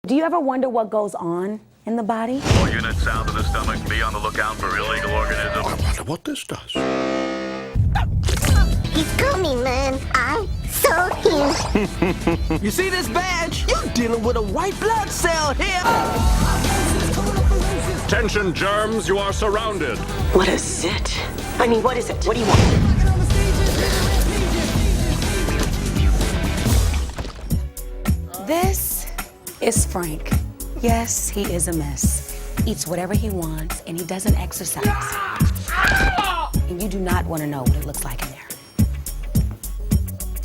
Do you ever wonder what goes on in the body? All units south of the stomach, be on the lookout for illegal organisms. I wonder what this does. He's coming, man. I saw him. You see this badge? You're dealing with a white blood cell here. Attention, germs, you are surrounded. What is it? I mean, what is it? What do you want? This is Frank. Yes, he is a mess. Eats whatever he wants, and he doesn't exercise. And you do not want to know what it looks like in there.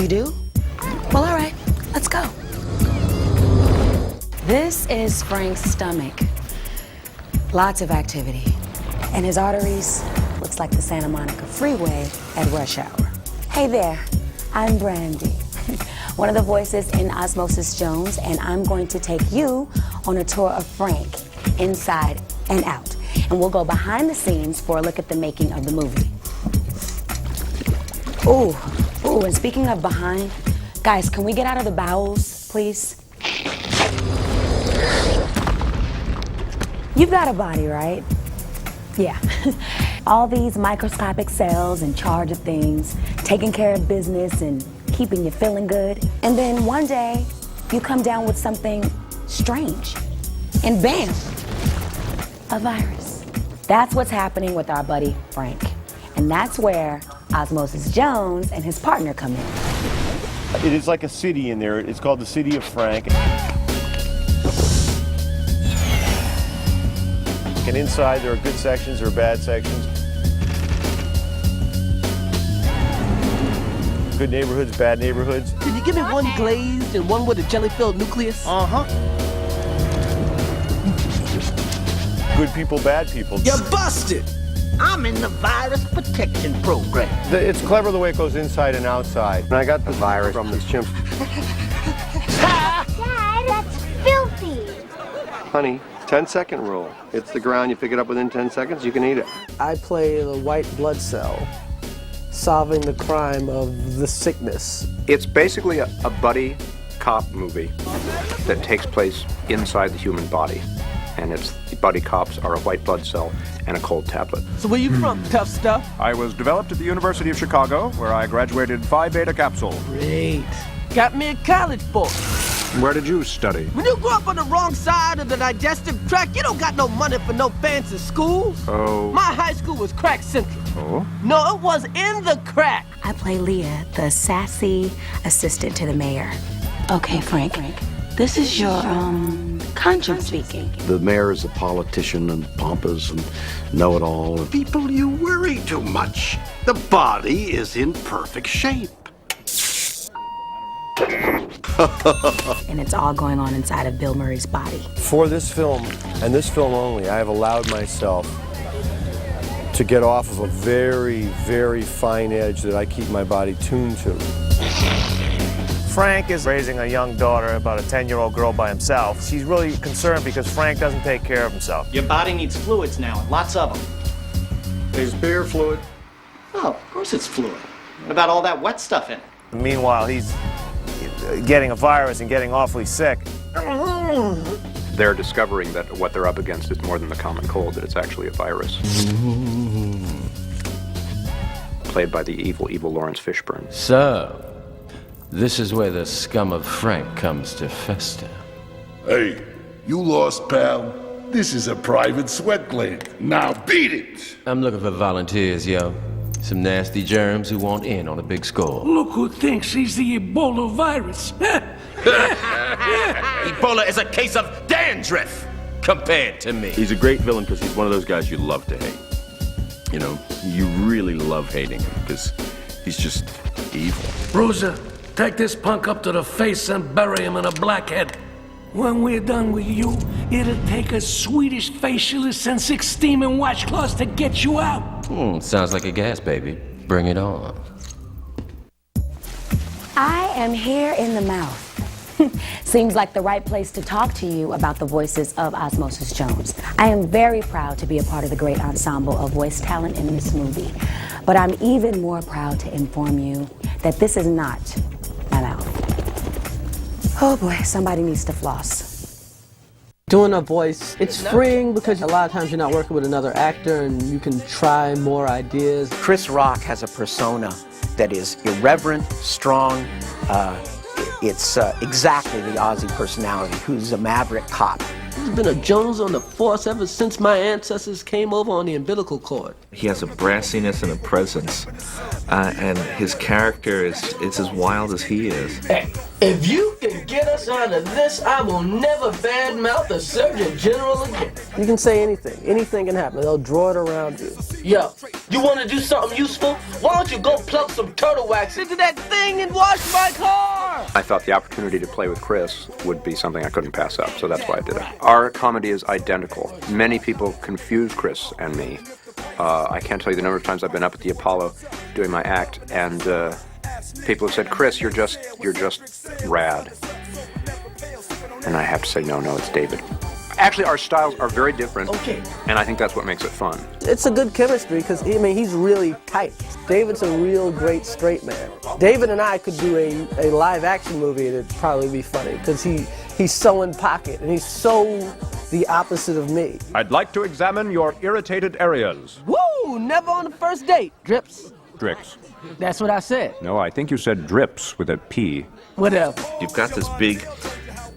You do? Well, all right, let's go. This is Frank's stomach. Lots of activity. And his arteries looks like the Santa Monica freeway at rush hour. Hey there, I'm Brandy. One of the voices in Osmosis Jones, and I'm going to take you on a tour of Frank, inside and out. And we'll go behind the scenes for a look at the making of the movie. Ooh, and speaking of behind, guys, can we get out of the bowels, please? You've got a body, right? Yeah. All these microscopic cells in charge of things, taking care of business and keeping you feeling good. And then one day, you come down with something strange. And bam, a virus. That's what's happening with our buddy, Frank. And that's where Osmosis Jones and his partner come in. It is like a city in there. It's called the City of Frank. And inside, there are good sections, there are bad sections. Good neighborhoods, bad neighborhoods. Can you give me one glazed and one with a jelly-filled nucleus? Uh-huh. Good people, bad people. You're busted! I'm in the virus protection program. It's clever the way it goes inside and outside. And I got the virus from this chimp. Dad, that's filthy. Honey, 10-second rule. It's the ground, you pick it up within 10 seconds, you can eat it. I play the white blood cell, solving the crime of the sickness. It's basically a buddy cop movie that takes place inside the human body. And the buddy cops are a white blood cell and a cold tablet. So where you from, tough stuff? I was developed at the University of Chicago, where I graduated Phi Beta capsule. Great. Got me in college for it. Where did you study? When you grow up on the wrong side of the digestive tract, you don't got no money for no fancy schools. Oh. My high school was crack central. Oh? No, it was in the crack. I play Leah, the sassy assistant to the mayor. Okay, Frank, this is your, conscience speaking. The mayor is a politician and pompous and know-it-all. People, you worry too much. The body is in perfect shape. And it's all going on inside of Bill Murray's body. For this film, and this film only, I have allowed myself to get off of a very, very fine edge that I keep my body tuned to. Frank is raising a young daughter, about a 10-year-old girl by himself. She's really concerned because Frank doesn't take care of himself. Your body needs fluids now, lots of them. There's beer fluid. Oh, of course it's fluid. What about all that wet stuff in it? Meanwhile, he's getting a virus and getting awfully sick. They're discovering that what they're up against is more than the common cold, that it's actually a virus. Played by the evil, evil Lawrence Fishburne. So, this is where the scum of Frank comes to fester. Hey, you lost, pal. This is a private sweat gland. Now beat it! I'm looking for volunteers, yo. Some nasty germs who want in on a big score. Look who thinks he's the Ebola virus. Ebola is a case of dandruff compared to me. He's a great villain because he's one of those guys you love to hate. You know, you really love hating him because he's just evil. Bruiser, take this punk up to the face and bury him in a blackhead. When we're done with you, it'll take a Swedish facialist and 6 steaming washcloths to get you out. Sounds like a gas, baby. Bring it on. I am here in the mouth. Seems like the right place to talk to you about the voices of Osmosis Jones. I am very proud to be a part of the great ensemble of voice talent in this movie. But I'm even more proud to inform you that this is not my mouth. Oh boy, somebody needs to floss. Doing a voice, it's freeing because a lot of times you're not working with another actor and you can try more ideas. Chris Rock has a persona that is irreverent, strong. It's exactly the Ozzy personality, who's a maverick cop. There's been a Jones on the force ever since my ancestors came over on the umbilical cord. He has a brassiness and a presence, and his character is as wild as he is. Hey, if you can get us out of this, I will never badmouth the Surgeon General again. You can say anything. Anything can happen. They'll draw it around you. Yo, you want to do something useful? Why don't you go plug some turtle wax into that thing and wash my car? I thought the opportunity to play with Chris would be something I couldn't pass up, so that's why I did it. Our comedy is identical. Many people confuse Chris and me. I can't tell you the number of times I've been up at the Apollo doing my act, and people have said, "Chris, you're just rad." And I have to say, no, it's David. Actually, our styles are very different, and I think that's what makes it fun. It's a good chemistry because, I mean, he's really tight. David's a real great straight man. David and I could do a live action movie and it'd probably be funny because he's so in pocket and he's so the opposite of me. I'd like to examine your irritated areas. Woo! Never on the first date. Drips. Drix. That's what I said. No, I think you said drips with a P. Whatever. You've got this big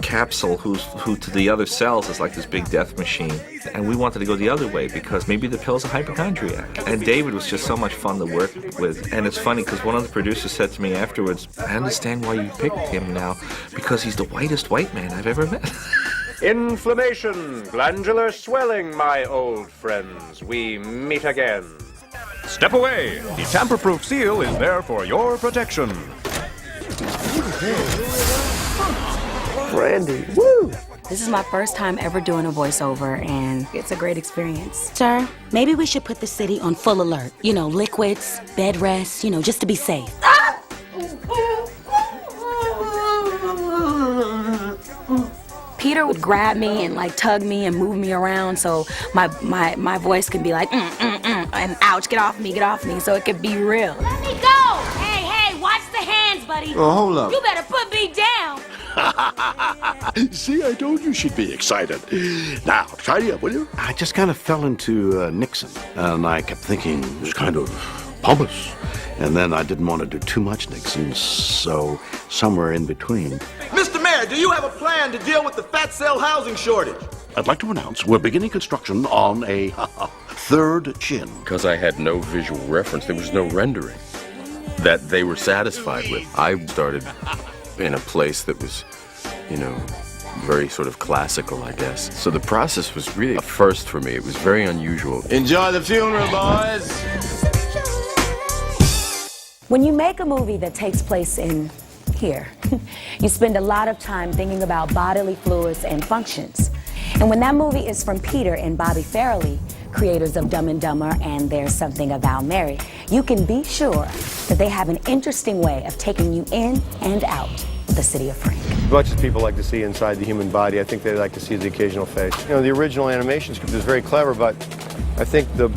capsule who to the other cells is like this big death machine, and we wanted to go the other way because maybe the pill's a hypochondriac. And David was just so much fun to work with, and it's funny because one of the producers said to me afterwards, "I understand why you picked him now, because he's the whitest white man I've ever met." Inflammation, glandular swelling, my old friends. We meet again. Step away. The tamper-proof seal is there for your protection. Brandy, woo! This is my first time ever doing a voiceover, and it's a great experience. Sir, maybe we should put the city on full alert. You know, liquids, bed rest, just to be safe. Peter would grab me and tug me and move me around so my voice can be like, and ouch, get off me, so it could be real. Let me go! Hey, watch the hands, buddy. Oh, hold up. You better put me down. See, I told you she'd be excited. Now, tidy up, will you? I just kind of fell into Nixon, and I kept thinking it was kind of pompous. And then I didn't want to do too much Nixon, so somewhere in between. Mr. Mayor, do you have a plan to deal with the fat cell housing shortage? I'd like to announce we're beginning construction on a third chin. Because I had no visual reference, there was no rendering that they were satisfied with. I started in a place that was, very sort of classical, I guess. So the process was really a first for me. It was very unusual. Enjoy the funeral, boys. When you make a movie that takes place in here, you spend a lot of time thinking about bodily fluids and functions. And when that movie is from Peter and Bobby Farrelly, creators of Dumb and Dumber and There's Something About Mary, you can be sure that they have an interesting way of taking you in and out of the city of Frank. As much as people like to see inside the human body, I think they like to see the occasional face. The original animation script is very clever, but I think the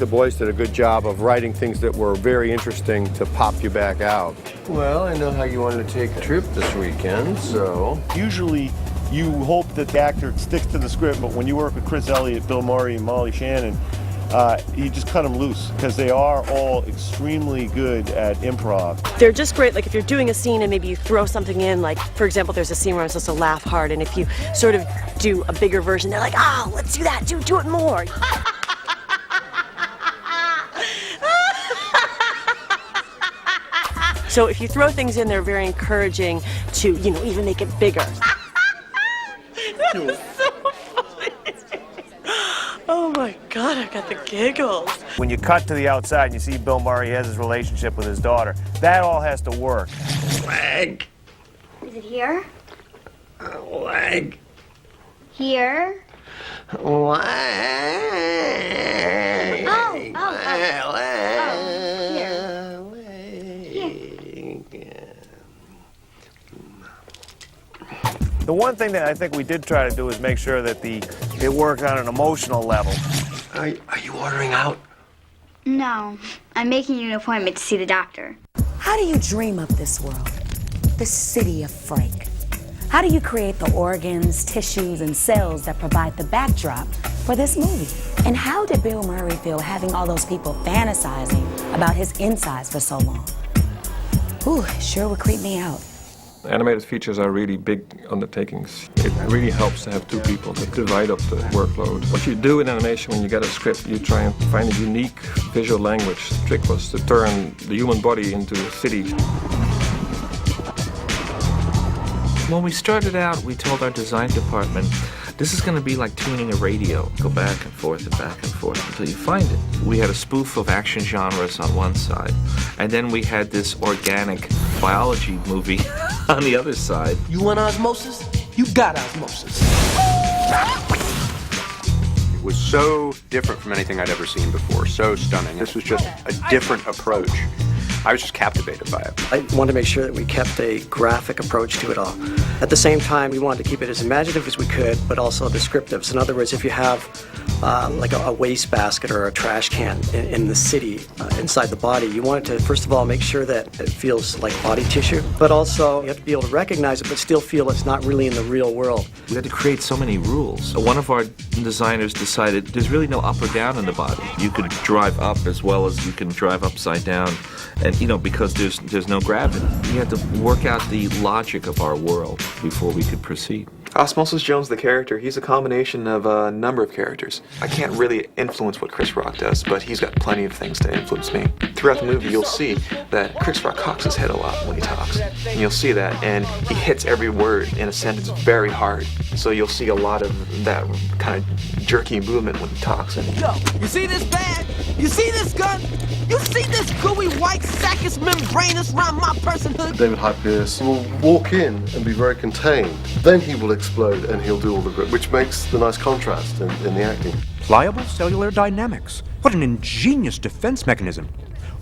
boys did a good job of writing things that were very interesting to pop you back out. Well, I know how you wanted to take a trip this weekend, so... Usually, you hope that the actor sticks to the script, but when you work with Chris Elliott, Bill Murray, and Molly Shannon, you just cut them loose, because they are all extremely good at improv. They're just great, if you're doing a scene and maybe you throw something in, for example, there's a scene where I'm supposed to laugh hard, and if you sort of do a bigger version, they're like, let's do that, do it more. So if you throw things in, they're very encouraging to, even make it bigger. That was so funny. Oh my God, I got the giggles. When you cut to the outside and you see Bill Murray has his relationship with his daughter, that all has to work. Leg. Is it here? Leg. Here? Leg. Oh, here. The one thing that I think we did try to do is make sure that it worked on an emotional level. Are you ordering out? No, I'm making you an appointment to see the doctor. How do you dream up this world? The city of Frank. How do you create the organs, tissues, and cells that provide the backdrop for this movie? And how did Bill Murray feel having all those people fantasizing about his insides for so long? Ooh, sure would creep me out. Animated features are really big undertakings. It really helps to have two people to divide up the workload. What you do in animation when you get a script, you try and find a unique visual language. The trick was to turn the human body into a city. When we started out, we told our design department, this is going to be like tuning a radio. Go back and forth until you find it. We had a spoof of action genres on one side, and then we had this organic biology movie on the other side. You want osmosis? You got osmosis. It was so different from anything I'd ever seen before, so stunning. This was just a different approach. I was just captivated by it. I wanted to make sure that we kept a graphic approach to it all. At the same time, we wanted to keep it as imaginative as we could, but also descriptive. So in other words, if you have like a wastebasket or a trash can in the city inside the body, you want it to, first of all, make sure that it feels like body tissue, but also you have to be able to recognize it, but still feel it's not really in the real world. We had to create so many rules. One of our designers decided there's really no up or down in the body. You could drive up as well as you can drive upside down. And, because there's no gravity. We had to work out the logic of our world before we could proceed. Osmosis Jones, the character, he's a combination of a number of characters. I can't really influence what Chris Rock does, but he's got plenty of things to influence me. Throughout the movie, you'll see that Chris Rock cocks his head a lot when he talks. And you'll see that, and he hits every word in a sentence very hard. So you'll see a lot of that kind of jerky movement when he talks. And Yo, you see this bag? You see this gun? You see this gooey white sac is membranous around my personhood? David Hyde Pierce will walk in and be very contained. Then he will explode and he'll do all the grip, which makes the nice contrast in the acting. Pliable cellular dynamics. What an ingenious defense mechanism.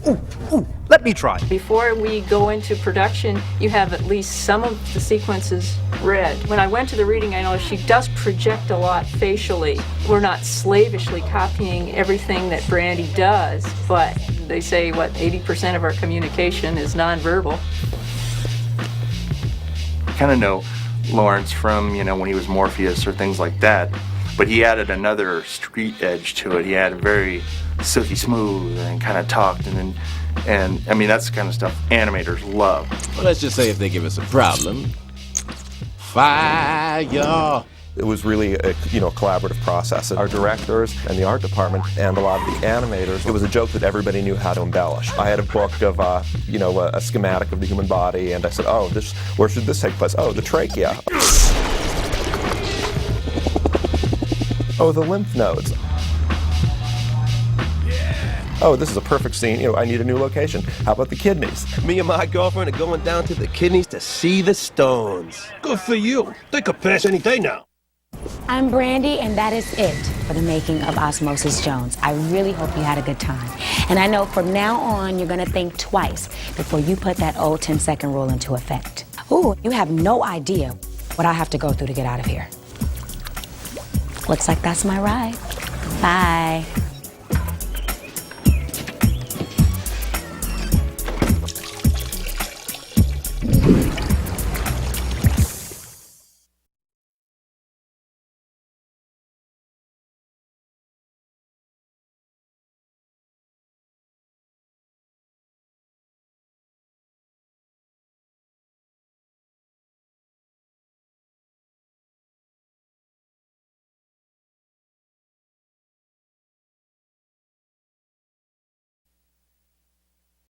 Ooh, let me try. Before we go into production, you have at least some of the sequences read. When I went to the reading, I noticed she does project a lot facially. We're not slavishly copying everything that Brandy does, but they say, 80% of our communication is nonverbal. I kind of know Lawrence from, when he was Morpheus or things like that, but he added another street edge to it. He had very silky smooth and kind of talked, and I mean, that's the kind of stuff animators love. Well, let's just say if they give us a problem, fire. It was really a collaborative process. Our directors and the art department and a lot of the animators, it was a joke that everybody knew how to embellish. I had a book of, a schematic of the human body, and I said, where should this take place? Oh, the trachea. Oh, the lymph nodes. Oh, this is a perfect scene. I need a new location. How about the kidneys? Me and my girlfriend are going down to the kidneys to see the stones. Good for you. They could pass any day now. I'm Brandy, and that is it for the making of Osmosis Jones. I really hope you had a good time. And I know from now on, you're going to think twice before you put that old 10-second rule into effect. Ooh, you have no idea what I have to go through to get out of here. Looks like that's my ride. Bye.